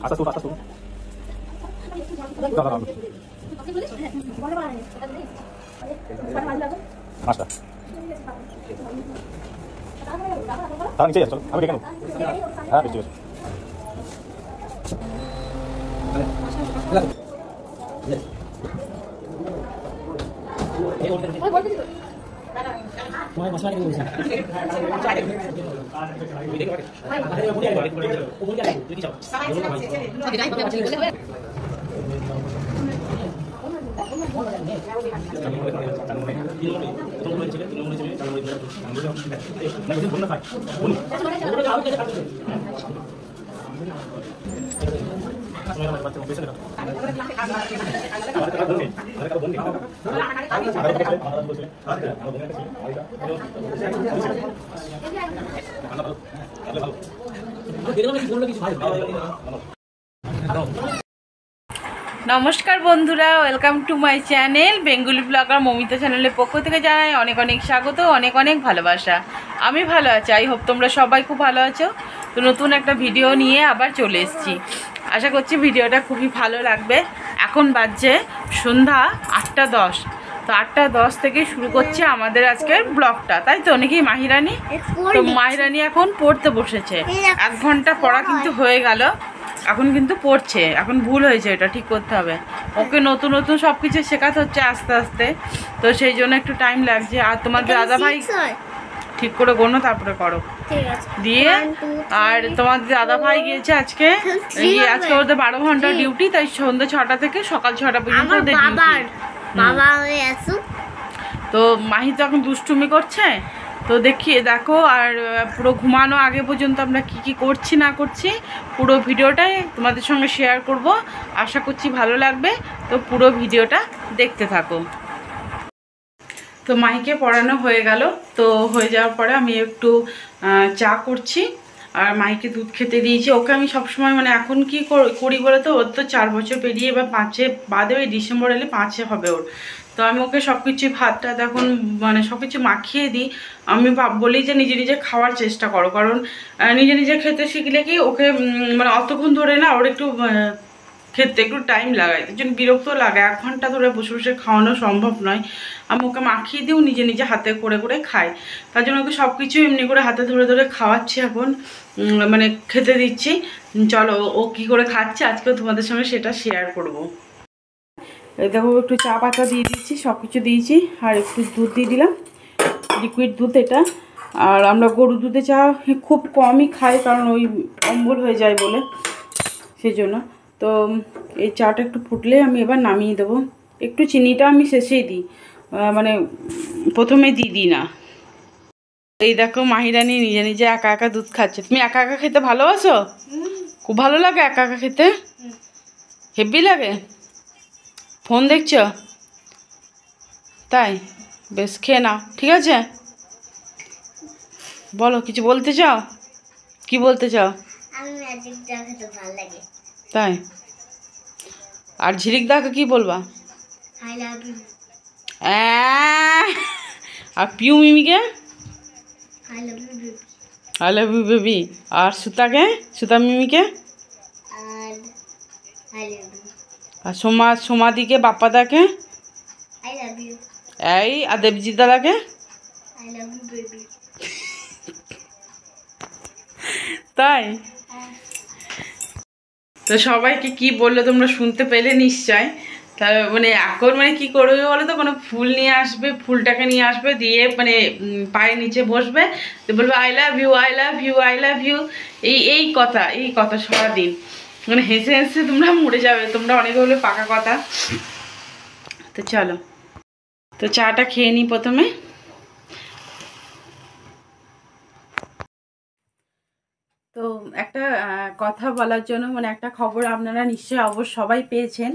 আচ্ছা তো আচ্ছা তো দাদা দাদা আচ্ছা তার নিচে চল আমি দেখে নেব হ্যাঁ ঠিক আছে নমস্কার বন্ধুরা, welcome to my channel Bengali blogger Momita চ্যানেলের পক্ষ থেকে জানাই অনেক অনেক স্বাগত, অনেক অনেক ভালোবাসা। আমি ভালো আছি, আই হোপ তোমরা সবাই খুব ভালো আছো। তো নতুন একটা ভিডিও নিয়ে আবার চলে এসেছি। আশা করছি ভিডিওটা খুবই ভালো লাগবে। এখন বাজছে সন্ধ্যা 8:10। তো 8:10 থেকে শুরু করছে আমাদের আজকের ব্লগটা, তাই তো নাকি মাহিরানি? তো মাহিরানি এখন পড়তে বসেছে। 1 ঘন্টা পড়া কিন্তু হয়ে গেল, এখন কিন্তু পড়ছে। এখন ভুল হয়েছে, এটা ঠিক করতে হবে। ওকে নতুন নতুন সব কিছু শেখাতে হচ্ছে আস্তে আস্তে, তো সেই জন্য একটু টাইম লাগছে। আর তোমাদের দাদা ভাই ঠিক করে গোনো, তারপরে করো দিয়ে। আর তোমাদের দাদা ভাই গিয়েছে আজকে ওদের 12 ঘন্টা ডিউটি, তাই সন্ধ্যে 6টা থেকে সকাল 6টা পর্যন্ত ওদের ডিউটি। তো মাহি তো এখন দুষ্টুমি করছে, তো দেখো। আর পুরো ঘুমানো আগে পর্যন্ত আমরা কি করছি না করছি পুরো ভিডিওটাই তোমাদের সঙ্গে শেয়ার করব। আশা করছি ভালো লাগবে, তো পুরো ভিডিওটা দেখতে থাকো। তো মাহিকে পড়ানো হয়ে গেল, তো হয়ে যাওয়ার পরে আমি একটু চা করছি আর মাহিকে দুধ খেতে দিয়েছি। ওকে আমি সবসময় মানে এখন কি করি বলে তো, ওর তো 4 বছর পেরিয়ে এবার 5-এ বাদে, ওই ডিসেম্বর এলে 5-এ হবে ওর। তো আমি ওকে সব কিছু ভাতটা এখন মানে সব কিছু মাখিয়ে দিই। আমি বলি যে নিজে নিজে খাওয়ার চেষ্টা করো, কারণ নিজে নিজে খেতে শিখলে কি ওকে মানে অতক্ষণ ধরে না ওর একটু খেতে একটু টাইম লাগায়, এর জন্য বিরক্ত লাগে। 1 ঘন্টা ধরে বসে বসে খাওয়ানো সম্ভব নয়। আমি ওকে মাখিয়ে দিও, নিজে নিজে হাতে করে করে খায়। তার জন্য ওকে সব কিছু এমনি করে হাতে ধরে ধরে খাওয়াচ্ছি এখন, মানে খেতে দিচ্ছি। চলো ও কী করে খাচ্ছে আজকেও তোমাদের সঙ্গে সেটা শেয়ার করবো। দেখো একটু চা পাতা দিয়ে দিচ্ছি, সব কিছু দিয়েছি, আর একটু দুধ দিয়ে দিলাম, লিকুইড দুধ এটা। আর আমরা গরু দুধে চা খুব কমই খাই, কারণ ওই অম্বল হয়ে যায় বলে, সেই জন্য। তো এই চাটা একটু ফুটলে আমি এবার নামিয়ে দেবো। একটু চিনিটা আমি শেষেই দিই, মানে প্রথমে দিই না। এই দেখো মাহিরানি নিজে নিজে একা একা দুধ খাচ্ছে। তুমি একা একা খেতে ভালোবাসো? খুব ভালো লাগে একা একা খেতে, হেভি লাগে। ফোন দেখছ? তাই, বেশ খেয়ে নাও, ঠিক আছে। বলো, কিছু বলতে চাও? কি বলতে চাও? তাই, আর ঝিলিক দাকে কি বলবা? আর পিউ মিমিকে আই লাভ ইউ বেবি। আর সুতা মিমিকে, আর সোমাদিকে বাপ্পাদাকে, এই আর দেবজিৎ দাদাকে। তাই, তো সবাইকে কি বললো তোমরা শুনতে পেলে নিশ্চয়। তা মানে এখন মানে কি করবে বলো তো, কোনো ফুল নিয়ে আসবে, ফুলটাকে নিয়ে আসবে, দিয়ে মানে পায়ের নিচে বসবে, তো বলবে I love you, I love you, I love you. এই কথা সারাদিন, মানে হেসে হেসে তোমরা মরে যাবে। তোমরা অনেকে বলবে পাকা কথা। তো চলো, তো চাটা খেয়ে নিই প্রথমে। তো একটা কথা বলার জন্য, মানে একটা খবর আপনারা নিশ্চয়ই সবাই পেয়েছেন,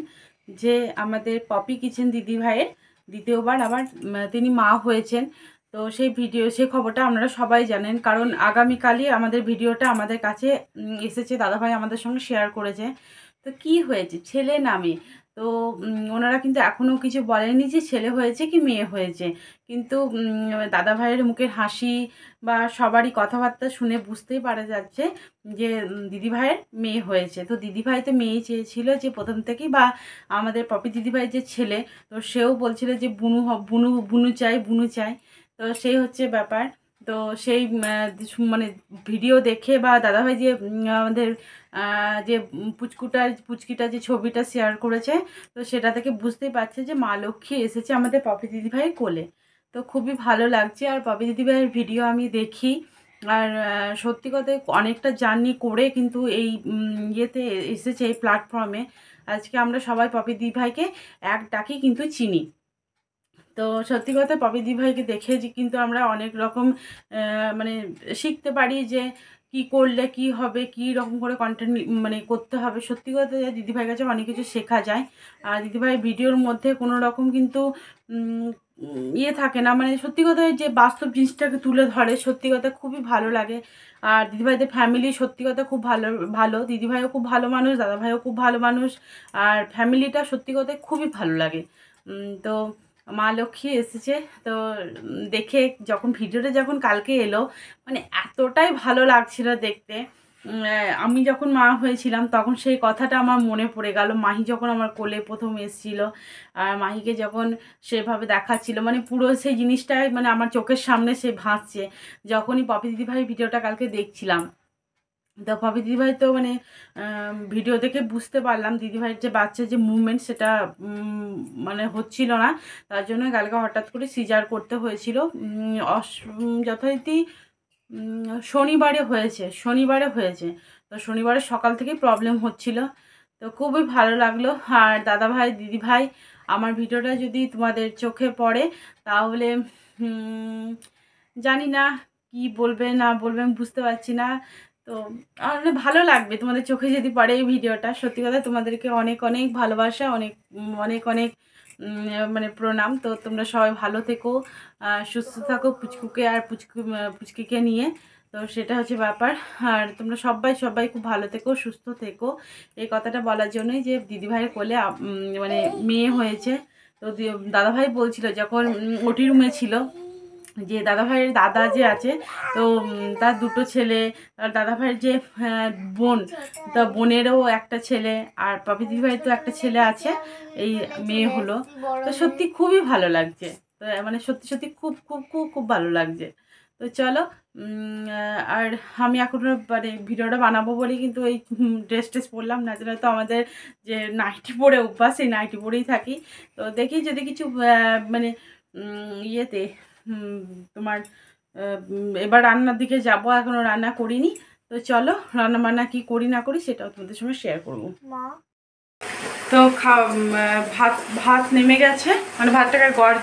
যে আমাদের পপি কিচেন দিদি ভাইয়ের দ্বিতীয়বার আবার তিনি মা হয়েছেন। তো সেই খবরটা আপনারা সবাই জানেন, কারণ আগামীকালই আমাদের ভিডিওটা আমাদের কাছে এসেছে, দাদাভাই আমাদের সঙ্গে শেয়ার করেছে। তো কি হয়েছে, ছেলে না মেয়ে? তো ওনারা কিন্তু এখনও কিছু বলেনি যে ছেলে হয়েছে কি মেয়ে হয়েছে, কিন্তু দাদা ভাইয়ের মুখের হাসি বা সবারই কথাবার্তা শুনে বুঝতেই পারা যাচ্ছে যে দিদিভাইয়ের মেয়ে হয়েছে। তো দিদিভাই তো মেয়ে চেয়েছিল যে প্রথম থেকেই, বা আমাদের পপি দিদিভাই যে ছেলে, তো সেও বলছিল যে বুনু বুনু বুনু চাই, বুনু চাই। তো সেই হচ্ছে ব্যাপার। তো সেই মানে ভিডিও দেখে বা দাদাভাই যে আমাদের যে পুচকিটা যে ছবিটা শেয়ার করেছে, তো সেটা থেকে বুঝতেই পারছে যে মা লক্ষ্মী এসেছে আমাদের পপি দিদিভাইয়ের কোলে। তো খুবই ভালো লাগছে। আর পপি দিদিভাইয়ের ভিডিও আমি দেখি, আর সত্যি কথায় অনেকটা জার্নি করে কিন্তু এই ইয়েতে এসেছে, এই প্ল্যাটফর্মে। আজকে আমরা সবাই পপি দিদিভাইকে এক ডাকি কিন্তু চিনি। তো সত্যি কথা পপি দিদিভাইকে দেখে যে কিন্তু আমরা অনেক রকম মানে শিখতে পারি যে কি করলে কি হবে, কি রকম করে কন্টেন্ট মানে করতে হবে। সত্যি কথা দিদিভাইয়ের কাছে অনেক কিছু শেখা যায়। আর দিদিভাই ভিডিওর মধ্যে কোনো রকম কিন্তু ইয়ে থাকে না, মানে সত্যি কথা যে বাস্তব জিনিসটাকে তুলে ধরে, সত্যি কথা খুবই ভালো লাগে। আর দিদিভাইদের ফ্যামিলি সত্যি কথা খুব ভালো ভালো, দিদিভাইও খুব ভালো মানুষ, দাদাভাইও খুব ভালো মানুষ, আর ফ্যামিলিটা সত্যি কথায় খুবই ভালো লাগে। তো মা লক্ষ্মী এসেছে। তো দেখে যখন ভিডিওটা যখন কালকে এলো, মানে এতটাই ভালো লাগছিল দেখতে। আমি যখন মা হয়েছিলাম তখন সেই কথাটা আমার মনে পড়ে গেল। মাহি যখন আমার কোলে প্রথম এসেছিল, আর মাহিকে যখন সেভাবে দেখাচ্ছিল, মানে পুরো সেই জিনিসটাই মানে আমার চোখের সামনে সে ভাসছে যখনই পপি দিদিভাই ভিডিওটা কালকে দেখছিলাম। তো পপি দিদিভাই তো মানে ভিডিও দেখে বুঝতে পারলাম দিদিভাইয়ের যে বাচ্চার যে মুভমেন্ট সেটা মানে হচ্ছিল না, তার জন্য কালকে হঠাৎ করে সিজার করতে হয়েছিল। যথারীতি শনিবারে হয়েছে। তো শনিবারে সকাল থেকেই প্রবলেম হচ্ছিল। তো খুবই ভালো লাগলো। আর দাদাভাই দিদিভাই আমার ভিডিওটা যদি তোমাদের চোখে পড়ে তাহলে জানি না কি বলবে না বলবে, আমি বুঝতে পারছি না। তো আমার ভালো লাগবে তোমাদের চোখে যদি পড়ে এই ভিডিওটা। সত্যি কথা তোমাদেরকে অনেক অনেক ভালোবাসা, অনেক অনেক অনেক মানে প্রণাম। তো তোমরা সবাই ভালো থেকো, সুস্থ থাকো পুচকুকে আর পুচকিকে নিয়ে। তো সেটা হচ্ছে ব্যাপার। আর তোমরা সবাই খুব ভালো থেকো, সুস্থ থেকো। এই কথাটা বলার জন্যই যে দিদিভাইয়ের কোলে মানে মেয়ে হয়েছে। তো দাদাভাই বলছিল যখন ওটি রুমে ছিল যে দাদাভাইয়ের দাদা যে আছে, তো তার দুটো ছেলে, আর দাদাভাইয়ের যে বোন, তা বোনেরও একটা ছেলে, আর পপি দিদিভাইয়ের তো একটা ছেলে আছে, এই মেয়ে হলো। তো সত্যি খুবই ভালো লাগছে। তো মানে সত্যি সত্যি খুব খুব খুব খুব ভালো লাগছে। তো চলো আর আমি এখন মানে ভিডিওটা বানাবো বলে কিন্তু এই ড্রেস পরলাম, না যেন তো আমাদের যে নাইটি পরে অভ্যাস, সেই নাইটি পরেই থাকি। তো দেখি যদি কিছু মানে ইয়েতে তোমার এবার রান্নার দিকে যাব, এখনও রান্না করিনি। তো চলো রান্না বান্না কী করি না করি সেটাও তোমাদের সঙ্গে শেয়ার করবো। তো ভাত নেমে গেছে, মানে ভাতটাকে গড়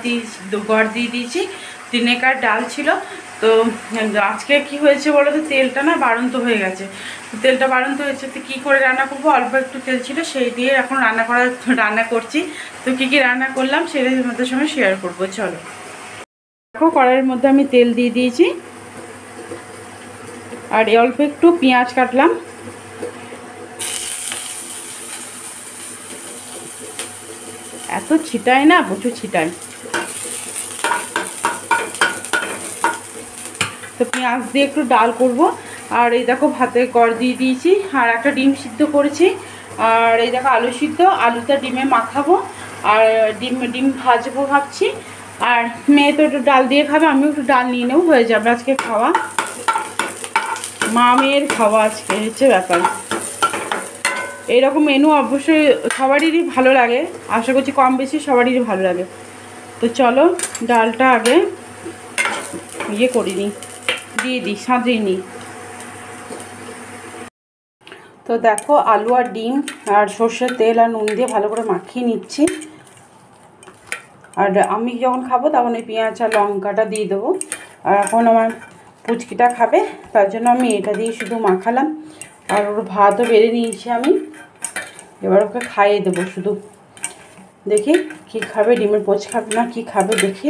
দিয়ে দিয়েছি। 3 একার ডাল ছিল। তো আজকে কি হয়েছে বলো তো, তেলটা না বাড়ন্ত হয়ে গেছে। তেলটা বাড়ন্ত হয়েছে, তো কী করে রান্না করবো, অল্প একটু তেল ছিল সেই দিয়ে এখন রান্না করছি। তো কী কী রান্না করলাম সেটা তোমাদের সঙ্গে শেয়ার করবো। চলো দেখো কড়াইয়ের মধ্যে আমি তেল দিয়ে দিয়েছি, আর অল্প একটু পেঁয়াজ কাটলাম। এত ছিটায় না, প্রচুর ছিটায়। তো পেঁয়াজ দিয়ে একটু ডাল করব। আর এই দেখো ভাতে গড় দিয়ে দিয়েছি, আর একটা ডিম সিদ্ধ করেছি। আর এই দেখো আলু সিদ্ধ, আলুটা ডিমে মাখাবো, আর ডিম ভাজবো ভাবছি। আর মেয়ে তো একটু ডাল দিয়ে খাবে, আমিও একটু ডাল নিয়ে নেবো, হয়ে যাবে আজকে খাওয়া। মা মেয়ের খাওয়া আজকে হচ্ছে ব্যাপার। এইরকম মেনু অবশ্যই সবারই ভালো লাগে, আশা করছি কম বেশি সবারই ভালো লাগে। তো চলো ডালটা আগে ইয়ে করিনি, দিয়ে দিই, সাজিয়ে নিই। তো দেখো আলু আর ডিম আর সর্ষের তেল আর নুন দিয়ে ভালো করে মাখিয়ে নিচ্ছি। আর আমি যখন খাবো তখন এই পেঁয়াজ আর লঙ্কাটা দিয়ে দেবো। আর এখন আমার পুচকিটা খাবে, তার জন্য আমি এটা দিয়ে শুধু মাখালাম। আর ওর ভাতও বেড়ে নিয়েছি আমি, এবার ওকে খাইয়ে দেবো শুধু। দেখি কী খাবে, ডিমের পোচ খাবে না কি খাবে, দেখি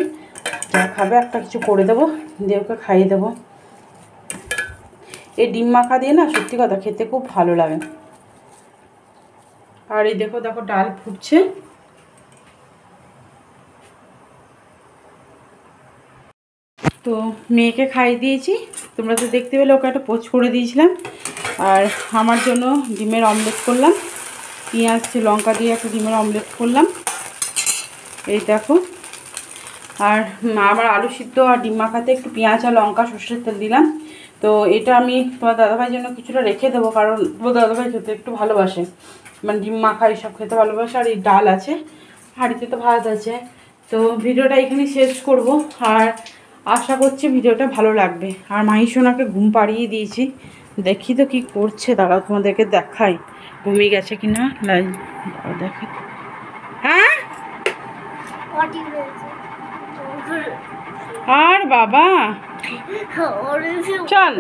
যা খাবে একটা কিছু করে দেবো, দিয়ে ওকে খাইয়ে দেবো। এই ডিম মাখা দিয়ে না সত্যি কথা খেতে খুব ভালো লাগে। আর এই দেখো দেখো ডাল ফুটছে। তো মেয়েকে খাইয়ে দিয়েছি, তোমরা তো দেখতে পেলে, ওকে একটা পোচ করে দিয়েছিলাম। আর আমার জন্য ডিমের অমলেট করলাম, পেঁয়াজ লঙ্কা দিয়ে একটা ডিমের অমলেট করলাম, এই দেখো। আর আবার আলু সিদ্ধ আর ডিম মাখাতে একটু পেঁয়াজ আর লঙ্কা সর্ষের তেল দিলাম। তো এটা আমি তোমার দাদাভাইয়ের জন্য কিছুটা রেখে দেবো, কারণ তোমার দাদাভাই খেতে একটু ভালোবাসে, মানে ডিম মাখা এইসব খেতে ভালোবাসে। আর এই ডাল আছে, হাঁড়িতে তো ভাত আছে। তো ভিডিওটা এখানে শেষ করব, আর আশা করছি ভিডিওটা ভালো লাগবে। আর মাহিসোনাকে ঘুম পাড়িয়ে দিয়েছি, দেখি তো কি করছে, দাঁড়াও তোমাদেরকে দেখাই ঘুমিয়ে গেছে কি না। দেখি, হ্যাঁ আর বাবা চল